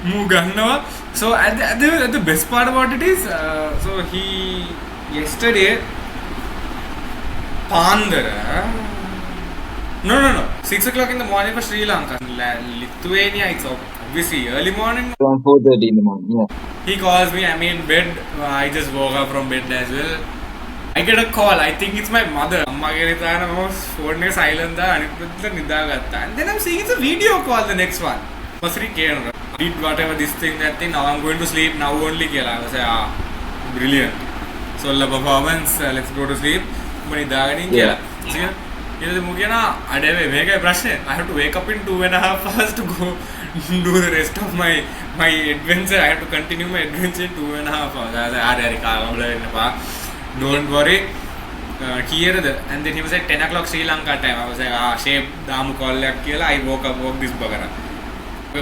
මූ ගන්නවා. So at the best part about it is so he yesterday Pandara. No. 6 o'clock in the morning for Sri Lanka. Lithuania, it's obviously early morning. Around 4:30 in the morning. Yeah. He calls me, I'm in bed. I just woke up from bed as well. I get a call. I think it's my mother. Phone silent. And then I'm seeing it's a video call, the next one. Kaynura. Did whatever this thing, that thing. Now I'm going to sleep. Now only. I was like, brilliant. So the performance. Let's go to sleep. Yeah. I have to wake up in 2.5 hours to go do the rest of my adventure. I have to continue my adventure in 2.5 hours. I was like, don't worry. And then he was at 10 o'clock Sri Lanka time. I was like, shape, damu call. I woke this bagara. I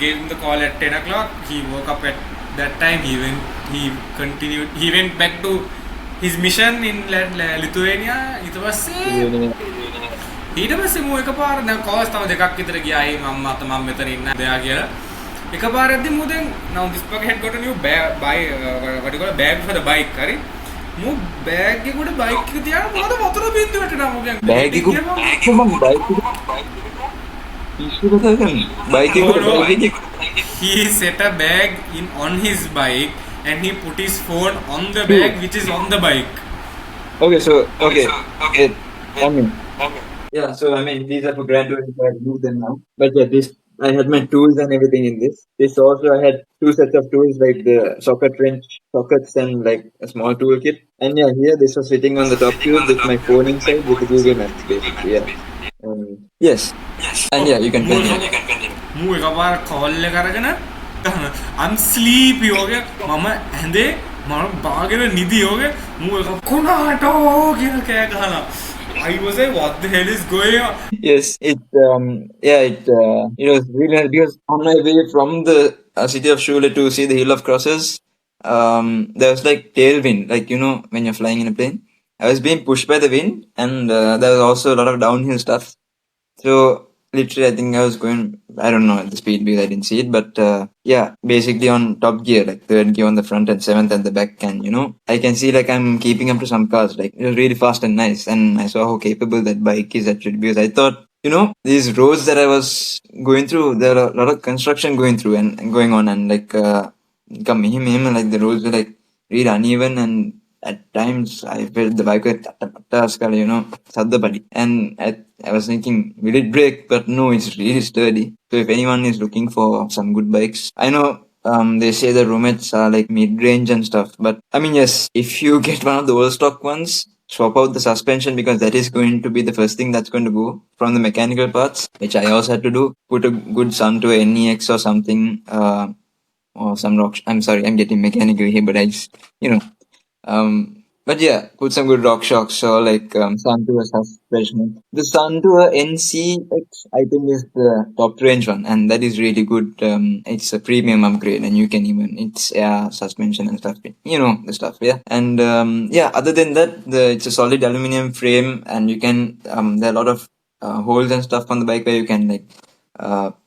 gave him the call at 10 o'clock. He woke up at that time. He went back to his mission in Lithuania. It was same. ඊට පස්සේ මම එකපාර දැන් course තව දෙකක් විතර ගියායි මම මෙතන ඉන්න දෙයා කියලා එකපාරදී මම දැන් now this bag had got a new what you call a bag for the bike හරි මම බෑග් එකේ බයික් එක තියාගෙන මොනවද වතුර බින්දුව වැටෙනවා මම කියන්නේ බෑග් එක මම බයික් එක he set a bag on his bike and he put his phone on the bag which is on the bike. Okay. I mean, yeah, so I mean, these are for graduates, so I move them now. But yeah, I had my tools and everything in this. This also, I had 2 sets of tools, like the sockets and like a small toolkit. And yeah, here this was sitting on the top tube with my phone inside with the Google Maps, basically. Yeah. Yes. And yeah, you can continue. I'm sleepy. Mama and they bargain nidhi I was like, what the hell is going on? Yes, it was really nice because on my way from the city of Shule to see the Hill of Crosses, there was like tailwind, like when you're flying in a plane. I was being pushed by the wind, and there was also a lot of downhill stuff. So literally, I think I was going, I don't know the speed because I didn't see it, but yeah, basically on top gear, like 3rd gear on the front and 7th at the back, and I can see like I'm keeping up to some cars. Like it was really fast and nice, and I saw how capable that bike is actually, because I thought these roads that I was going through, there are a lot of construction going through and going on, and like like the roads were like really uneven, and at times I felt the bike was saddapadi, and I was thinking, will it break? But no, it's really sturdy. So if anyone is looking for some good bikes, I know they say the Romets are like mid-range and stuff, but I mean, yes, if you get one of the old stock ones, swap out the suspension, because that is going to be the first thing that's going to go from the mechanical parts, which I also had to do. Put a good Sunto NEX or something, or some rock. I'm sorry, I'm getting mechanical here, but I just, but yeah, put some good rock shocks or like Suntour suspension. The Suntour NCX, I think, is the top range one, and that is really good. It's a premium upgrade, and you can even, it's air suspension and stuff. The stuff, yeah. And yeah, other than that, it's a solid aluminum frame, and you can, there are a lot of holes and stuff on the bike where you can like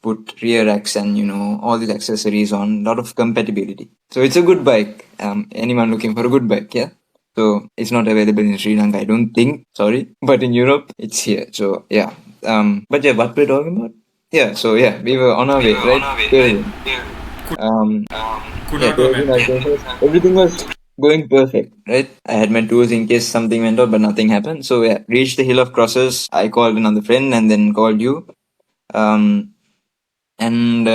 put rear racks and all these accessories on. A lot of compatibility. So it's a good bike. Anyone looking for a good bike, yeah. So it's not available in Sri Lanka, I don't think. Sorry, but in Europe it's here. So yeah. But yeah, what we're talking about? Yeah. So yeah, we were on our way, right? Everything was going perfect, right? I had my tools in case something went out, but nothing happened. So yeah, reached the Hill of Crosses. I called another friend and then called you. And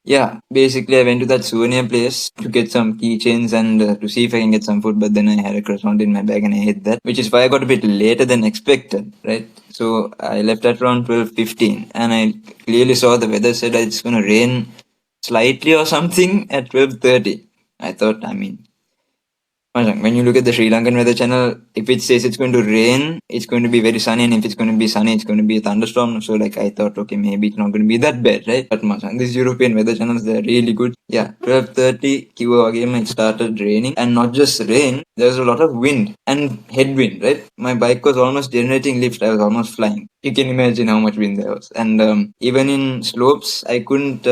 yeah, basically I went to that souvenir place to get some keychains and to see if I can get some food, but then I had a croissant in my bag and I hid that, which is why I got a bit later than expected, right? So I left at around 12:15, and I clearly saw the weather said it's going to rain slightly or something at 12:30. I thought, I mean, when you look at the Sri Lankan weather channel, if it says it's going to rain, it's going to be very sunny, and if it's going to be sunny, it's going to be a thunderstorm. So like I thought, okay, maybe it's not going to be that bad, right? But these European weather channels, they're really good. Yeah, 12:30 kiwa again, it started raining, and not just rain, there was a lot of wind and headwind, right? My bike was almost generating lift. I was almost flying. You can imagine how much wind there was, and even in slopes, I couldn't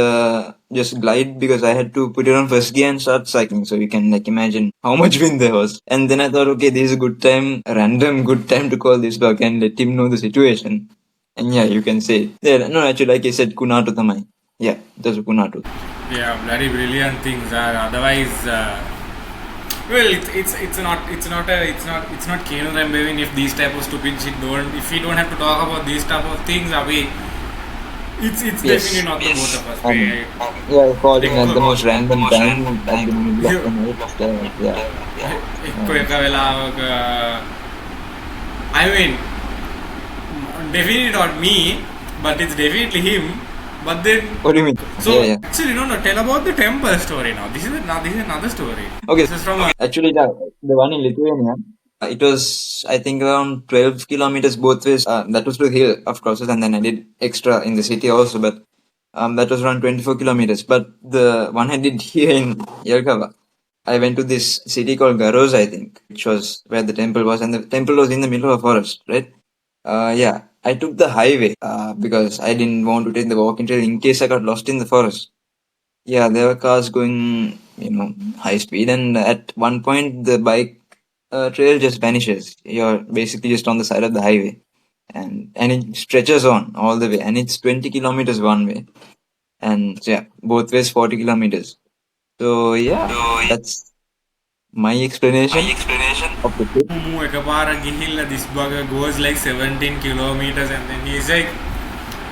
just glide because I had to put it on first gear and start cycling. So you can like imagine how much wind there was. And then I thought, okay, this is a good time, a random good time to call this dog and let him know the situation. And yeah, you can say, yeah, no, actually, like I said, Kunatu Tamai. Yeah, that's a Kunatu. Yeah, bloody brilliant things are. Otherwise, well, it's not Kaynura and if these type of stupid shit don't, if we don't have to talk about these type of things, are we? It's definitely Yes. not the both of us. And yeah, calling at the most Like, random time at the middle of the night. Yeah. එක්ක එක වෙලාවක I mean definitely not me but it's definitely him but then What do you mean? so Yeah. actually no tell about the temple story now this is another story. Okay. This is from Actually, the one in Lithuania, it was, I think, around 12 kilometers both ways. That was to hill, of course, and then I did extra in the city also, but that was around 24 kilometers. But the one I did here in Yerkava, I went to this city called Garoz, I think, which was where the temple was, and the temple was in the middle of a forest, right? Yeah, I took the highway because I didn't want to take the walking trail in case I got lost in the forest. Yeah, there were cars going, high speed, and at one point the bike trail just vanishes. You're basically just on the side of the highway, and it stretches on all the way, and it's 20 kilometers one way, and so yeah, both ways 40 kilometers. So yeah, that's my explanation of the trip. Mu ekapara gihilla this bugger goes like 17 kilometers and then he's like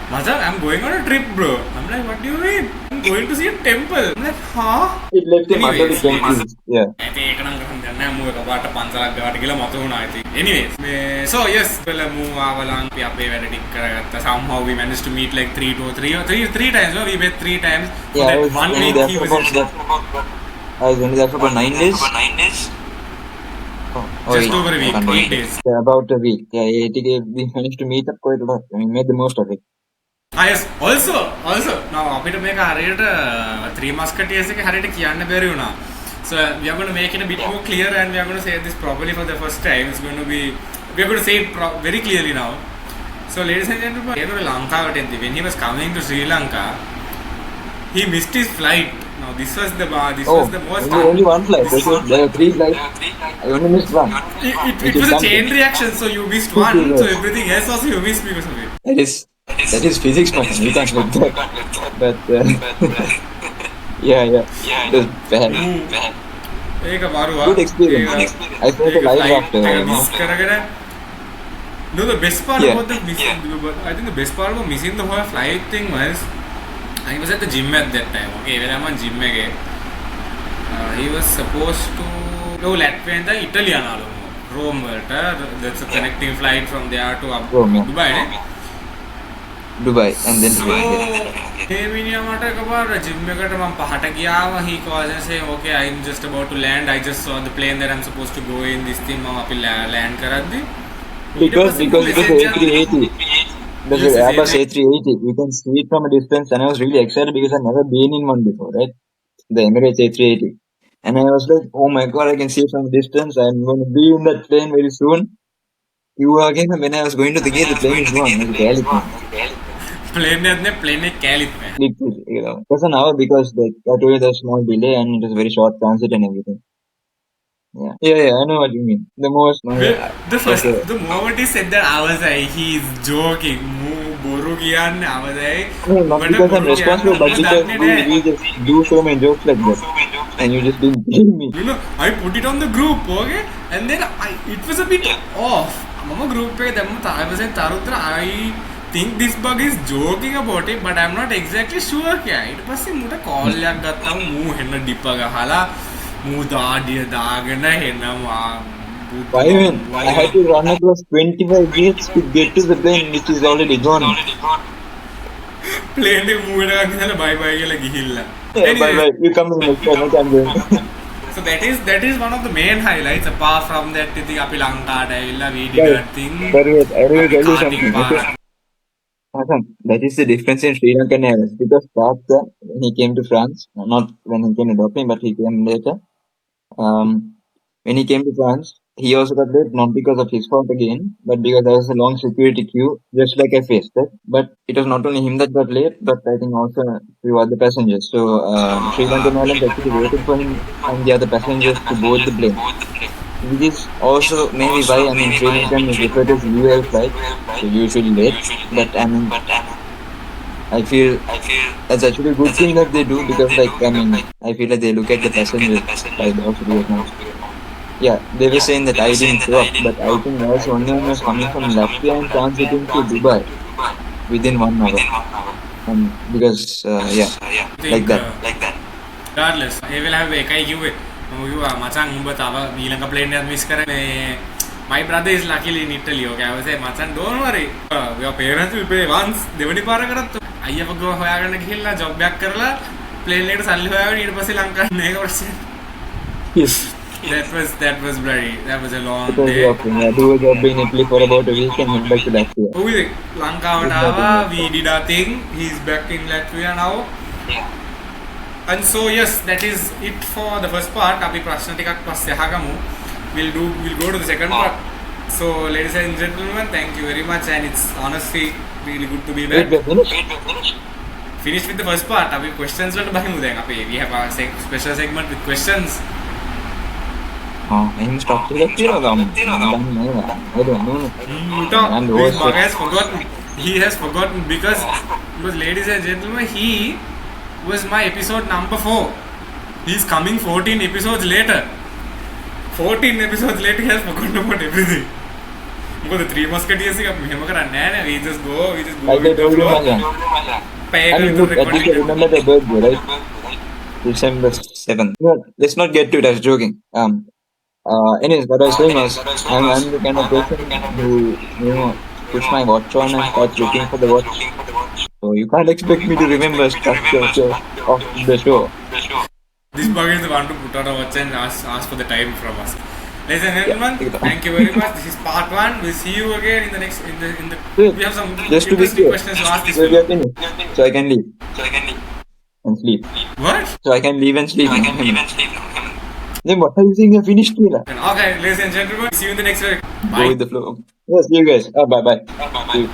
Mazal, I'm going on a trip, bro. I'm like, what do you mean? I'm going to see a temple. I'm like, huh? It left him utterly confused. Yeah. Anyways, so yes, somehow we managed to meet like three times. No? We met 3 times. Yeah, That I was one only week there he for was in I was only there for about 9 days. just over a week, 8 days. Yeah, about a week. Yeah, we managed to meet up quite a lot. I mean, made the most of it. Yes, also now අපිට මේක හරියට three musketeers එක හරියට කියන්න බැරි වුණා. So we are going to make it a bit more clear and we are going to say this properly for the first time. It's going to be we are going to say it very clearly now. So ladies and gentlemen, when he was coming to Sri Lanka, he missed his flight. Now this was the most only one flight. There were 3 flights. I only missed one. It was a chain reaction. So you missed one. So everything else also you missed because of it. That is physics, man. You can't like that. But yeah, it was bad. Good experience. I felt alive after. No, the best part about the missing, I think the best part about missing the whole flight thing was I was at the gym at that time. Okay, when I'm on gym again, he was supposed to go Latvia and the Italian Rome. That's a connecting flight from there to Rome, yeah. Dubai. Dubai and then to he calls and say, okay, I'm just about to land. I just saw the plane that I'm supposed to go in. This thing, land karaddi. Because it was A380. There's an Airbus A380. You can see it from a distance, and I was really excited because I've never been in one before, right? The Emirates A380. And I was like, oh my god, I can see it from a distance. I'm going to be in that plane very soon. Again, when I was going to the gate, the plane is gone. Plane It was an hour because I told you there's a small delay and it was very short transit and everything. Yeah, I know what you mean. The moment he said that, I was like, he's joking. I was like, no, not because I'm responsible, but because we just do so many jokes like that. And you just didn't believe me. I put it on the group, okay? And then it was a bit off. Mama group I was like, Tarudra, I think this bug is joking about it, but I'm not exactly sure. It was a call Why even? I had to run across 25 gates to get to the plane, which is already gone. Plane bye-bye. Bye-bye. You come in next time, I'm going. So that is one of the main highlights. Apart from that, we did a thing. But wait, I will tell you something. Awesome. That is the difference in Sri Lankan Airways. Because back then, when he came to France, not when he came to Dublin, but he came later. When he came to France, he also got late not because of his fault again, but because there was a long security queue, just like I faced it. But it was not only him that got late, but I think also few other passengers. So Sri Lankan Airlines actually waited for him and the other passengers to board the plane. Which is also maybe why, I mean, Sri Lankan is referred as UL flight, so usually late. But I mean, I feel that's actually a good thing that they do, because, like, I mean, I feel like they look at the passengers like they also do it now. Yeah, they were saying that I didn't show up, but I think there was one man was coming from Latvia and transiting to Dubai within 1 hour. Because, yeah, like think that. regardless he will have එකයි කිව්වේ මම කිව්වා මචං උඹ තව ඊළඟ plane එකක් miss කරා මේ my brother is luckily in Italy okay I was say මචං don't worry your parents will pay once දෙවනි පාර කරත් අයියව ගෝ හොයාගෙන ගිහිල්ලා ජොබ් එකක් කරලා ප්ලේන් එකට සල්ලි හොයාගෙන ඊට පස්සේ ලංකාවට මේක ප්‍රශ්නේ Yes. that was bloody that was a long It was day working. I do a job in Italy for about a week and went back to Latvia. oh ලංකාවට ආවා we did our thing he's back in Latvia now and so yes that is it for the first part අපි ප්‍රශ්න ටිකක් පස්සේ අහගමු we'll go to the second part so ladies and gentlemen thank you very much and it's honestly really good to be back Wait, we're finished? finished with the first part අපි questions වලට බහිමු දැන් අපි we have a special segment with questions එහෙනම් stop එකක් තියනවා ගමු. I don't know. And this also- bug has forgotten he has forgotten because ladies and gentlemen he was my episode number 4 he's coming 14 episodes later 14 episodes later he has forgotten about everything මොකද 3 musketeers එක මෙහෙම කරන්නේ නැහැ නේ we just go Like I with the told you, flow Magan. පැය I mean, එකකට look, at least I remember the birthday, right? December 7th. No, let's not get to it. I was joking. Anyways, what I was saying was, I'm the kind of person who, puts my watch on and starts looking for the watch. So you can't expect me to remember structure of the show. This bug is the one to put out a watch and ask for the time from us. Ladies and gentlemen, thank you very much. This is part 1. We'll see you again in the next. We have some Just to be interesting clear, questions to ask this so we are film. finished. So I can leave and sleep. What? So I can leave and sleep. Then what are you saying? You're finished, Kira? Okay, ladies and gentlemen, see you in the next week. Go Bye. with the flow. Yes, see you guys. Bye. See you.